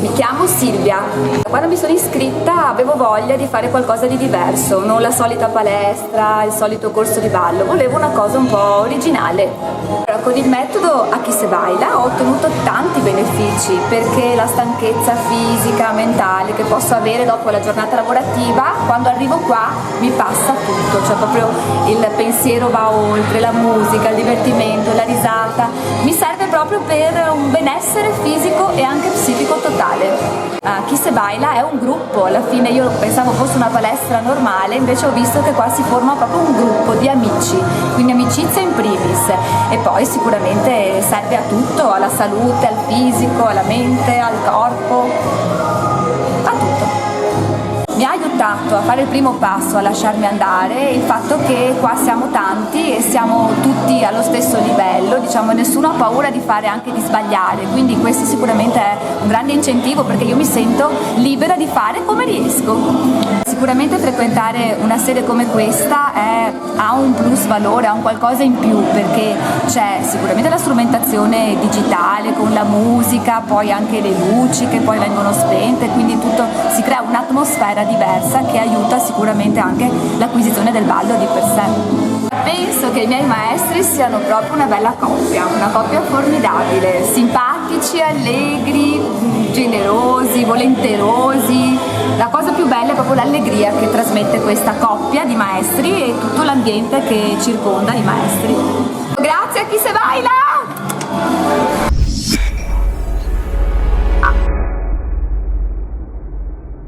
Mi chiamo Silvia. Quando mi sono iscritta avevo voglia di fare qualcosa di diverso, non la solita palestra, il solito corso di ballo, volevo una cosa un po' originale. Però con il metodo A Chi Se Baila ho ottenuto tanti benefici, perché la stanchezza fisica, mentale che posso avere dopo la giornata lavorativa, quando arrivo qua mi passa tutto, cioè proprio il pensiero va oltre, la musica, il divertimento, la risata, mi serve proprio per un benessere fisico e anche psichico totale. Chi Se Baila è un gruppo, alla fine io pensavo fosse una palestra normale, invece ho visto che qua si forma proprio un gruppo di amici, quindi amicizia in primis, e poi sicuramente serve a tutto, alla salute, al fisico, alla mente, al corpo, a tutto. Mi ha aiutato a fare il primo passo, a lasciarmi andare, il fatto che qua siamo tanti e siamo tutti allo stesso livello, diciamo, nessuno ha paura di fare, anche di sbagliare, quindi questo sicuramente è un grande incentivo, perché io mi sento libera di fare come riesco. Sicuramente frequentare una sede come questa ha un plus valore, ha un qualcosa in più, perché c'è sicuramente la strumentazione digitale con la musica, poi anche le luci che poi vengono spente, quindi tutto si crea un'atmosfera diversa che aiuta sicuramente anche l'acquisizione del ballo di per sé. Penso che i miei maestri siano proprio una bella coppia, una coppia formidabile, simpatici, allegri, generosi, volenterosi. La cosa più bella è proprio l'allegria che trasmette questa coppia di maestri e tutto l'ambiente che circonda i maestri. Grazie a Chi Se Baila!